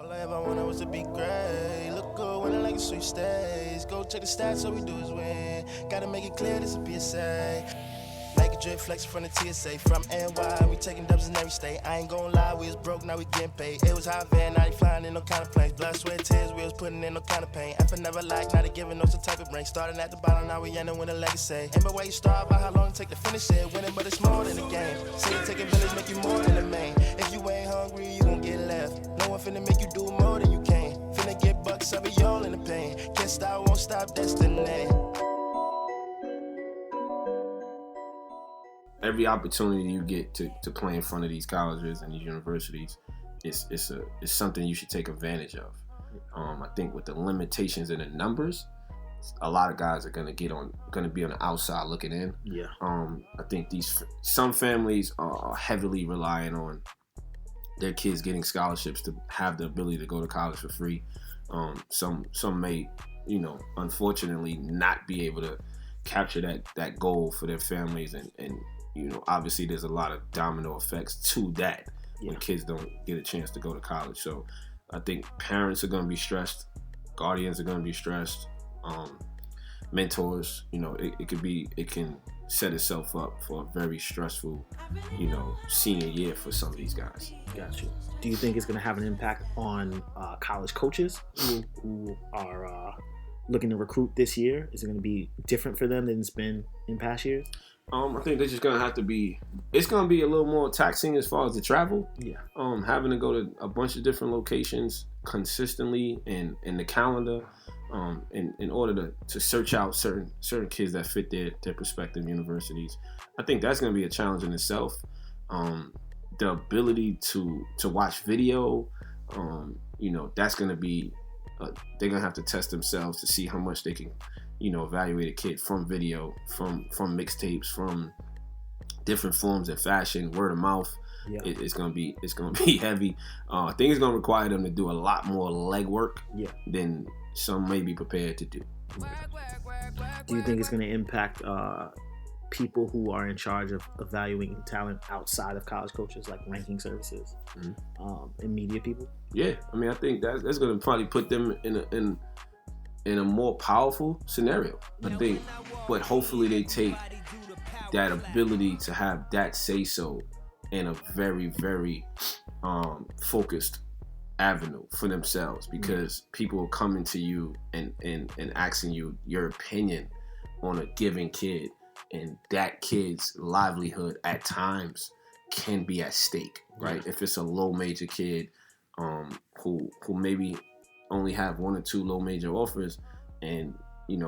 All I ever wanted was to be great. Look good, winning like a sweet stage. Go check the stats, all we do is win. Gotta make it clear, this a PSA. Like a drip flex from the TSA. From NY, we taking dubs in every state. I ain't gon' lie, we was broke, now we getting paid. It was high van, now they flying in no kind of planes. Blood, sweat, tears, we was putting in no kind of pain. Effort never lack, now they giving us a type of brain. Starting at the bottom, now we ending with a legacy. Ain't but where you start, about how long it take to finish it. Winning, but it's more than a game. See it take a village, make you more than a main. If you ain't hungry, you gon' get left. No one finna make you do more than you can. Finna get bucks, I'll be all in the pain. Can't stop, won't stop, destiny. Every opportunity you get to play in front of these colleges and these universities, it's something you should take advantage of. I think with the limitations in the numbers, a lot of guys are gonna be on the outside looking in. Yeah. I think some families are heavily relying on their kids getting scholarships to have the ability to go to college for free. Some may, unfortunately not be able to capture that goal for their families, and obviously there's a lot of domino effects to that when kids don't get a chance to go to college. So I think parents are going to be stressed, guardians are going to be stressed, mentors. It can set itself up for a very stressful, senior year for some of these guys. Got you. Do you think it's going to have an impact on college coaches who are looking to recruit this year? Is it going to be different for them than it's been in past years? I think they're just going to have to be, it's going to be a little more taxing as far as the travel. Yeah. Having to go to a bunch of different locations consistently in the calendar, in order to search out certain kids that fit their prospective universities. I think that's going to be a challenge in itself. The ability to watch video, that's going to be, they're going to have to test themselves to see how much they can evaluate a kid from video, from mixtapes, from different forms of fashion, word of mouth. Yeah. It's gonna be heavy. I think it's gonna require them to do a lot more legwork than some may be prepared to do. Do you think it's gonna impact people who are in charge of evaluating talent outside of college coaches, like ranking services, and media people? Yeah, I think that's gonna probably put them in a more powerful scenario, I think. But hopefully they take that ability to have that say-so in a very, very focused avenue for themselves, because people are coming to you and asking you your opinion on a given kid, and that kid's livelihood at times can be at stake, right? If it's a low major kid who maybe only have one or two low major offers, and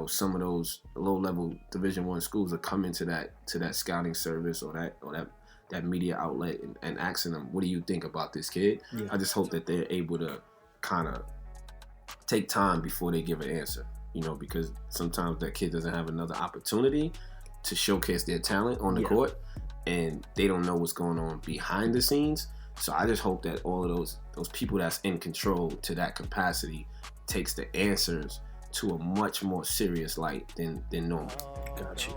some of those low level Division I schools are coming to that scouting service or that media outlet and asking them, what do you think about this kid? I just hope that they're able to kind of take time before they give an answer, because sometimes that kid doesn't have another opportunity to showcase their talent on the court, and they don't know what's going on behind the scenes. So I just hope that all of those people that's in control to that capacity takes the answers to a much more serious light than normal. Got you.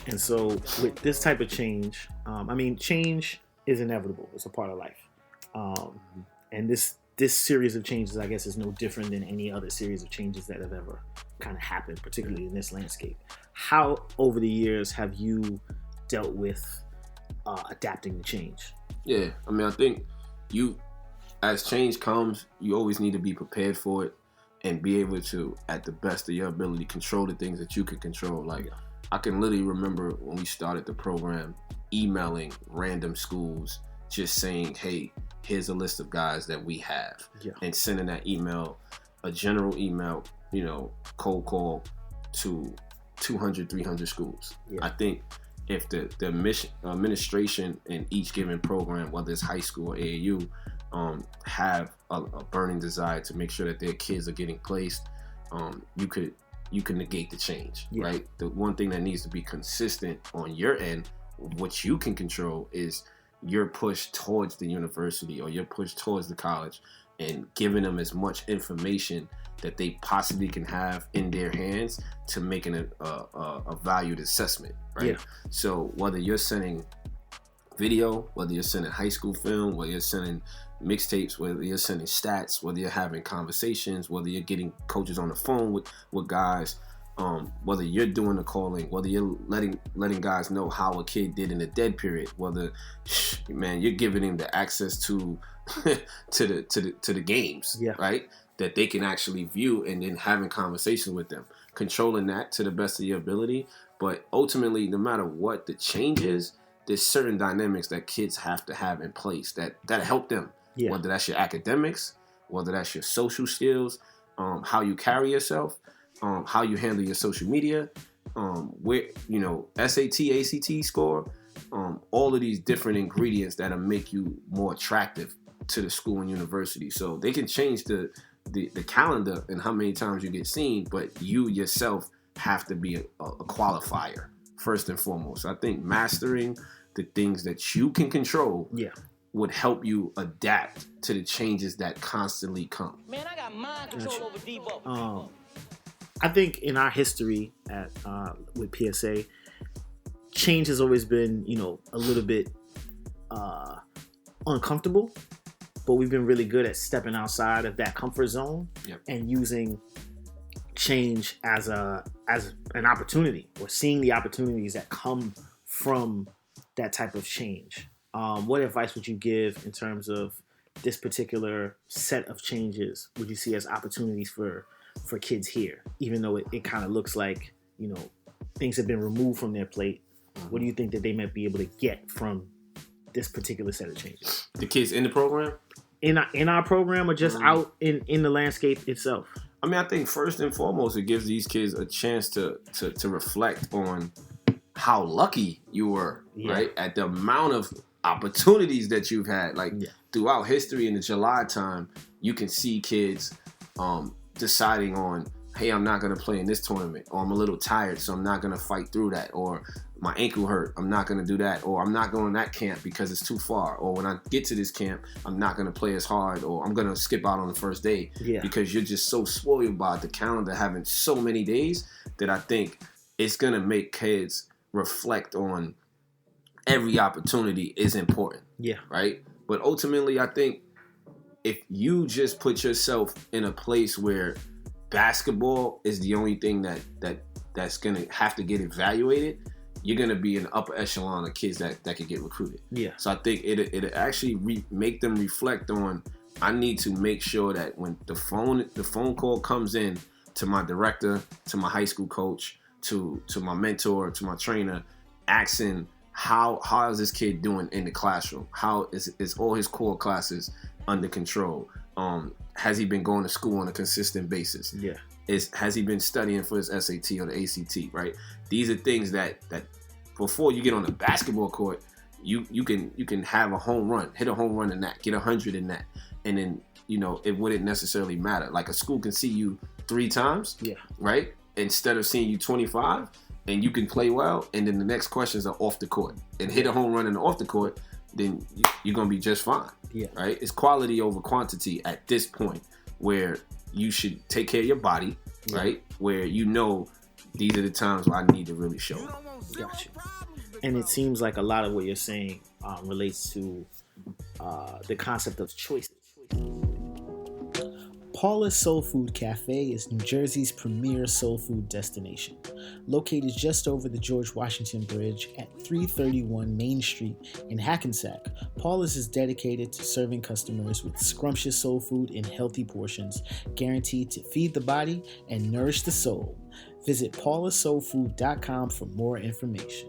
And so with this type of change, change is inevitable. It's a part of life. And this series of changes, I guess, is no different than any other series of changes that have ever kind of happened, particularly in this landscape. How, over the years, have you dealt with adapting to change? Yeah, I think as change comes, you always need to be prepared for it and be able to, at the best of your ability, control the things that you can control. I can literally remember when we started the program, emailing random schools, just saying, hey, here's a list of guys that we have, and sending that email, a general email, cold call to 200, 300 schools. I think if the administration in each given program, whether it's high school or AAU, have a burning desire to make sure that their kids are getting placed, you can negate the change, right? The one thing that needs to be consistent on your end, what you can control, is your push towards the university or your push towards the college, and giving them as much information that they possibly can have in their hands to making a valued assessment, right? So whether you're sending video, whether you're sending high school film, whether you're sending mixtapes, whether you're sending stats, whether you're having conversations, whether you're getting coaches on the phone with guys, whether you're doing the calling, whether you're letting guys know how a kid did in the dead period, whether, man, you're giving them the access to to the games, right? That they can actually view, and then having conversations with them, controlling that to the best of your ability. But ultimately, no matter what the change is, there's certain dynamics that kids have to have in place that help them. Yeah. Whether that's your academics, whether that's your social skills, how you carry yourself, how you handle your social media, where, SAT, ACT score, all of these different ingredients that'll make you more attractive to the school and university. So they can change the calendar and how many times you get seen, but you yourself have to be a qualifier first and foremost. I think mastering the things that you can control would help you adapt to the changes that constantly come. Man, I got mind control over Debo. I think in our history with PSA, change has always been, a little bit uncomfortable, but we've been really good at stepping outside of that comfort zone and using change as an opportunity, or seeing the opportunities that come from that type of change. What advice would you give in terms of this particular set of changes? Would you see as opportunities for kids here, even though it kind of looks like, things have been removed from their plate? What do you think that they might be able to get from this particular set of changes? The kids in the program? In our program, or just out in the landscape itself? I mean, I think first and foremost, it gives these kids a chance to reflect on how lucky you were, right? At the amount of opportunities that you've had. Throughout history in the July time, you can see kids deciding on, hey, I'm not going to play in this tournament, or I'm a little tired, so I'm not going to fight through that, or my ankle hurt, I'm not going to do that, or I'm not going to that camp because it's too far, or when I get to this camp, I'm not going to play as hard, or I'm going to skip out on the first day, because you're just so spoiled by the calendar having so many days that I think it's going to make kids reflect on every opportunity is important, right? But ultimately, I think if you just put yourself in a place where basketball is the only thing that's going to have to get evaluated, you're going to be in the upper echelon of kids that could get recruited. So I think it actually make them reflect on, I need to make sure that when the phone call comes in to my director, to my high school coach, to my mentor, to my trainer, asking how is this kid doing in the classroom? How is all his core classes under control? Has he been going to school on a consistent basis? Has he been studying for his SAT or the ACT, right? These are things that before you get on the basketball court, you can have a home run, hit a home run in that, get 100 in that, and then it wouldn't necessarily matter. Like a school can see you 3 times, right? Instead of seeing you 25, and you can play well, and then the next questions are off the court, and hit a home run in the off the court, then you're gonna be just fine, right? It's quality over quantity at this point, where you should take care of your body, right? Where these are the times where I need to really show up. Gotcha. And it seems like a lot of what you're saying relates to the concept of choices. Paula's Soul Food Cafe is New Jersey's premier soul food destination. Located just over the George Washington Bridge at 331 Main Street in Hackensack, Paula's is dedicated to serving customers with scrumptious soul food in healthy portions, guaranteed to feed the body and nourish the soul. Visit paulasoulfood.com for more information.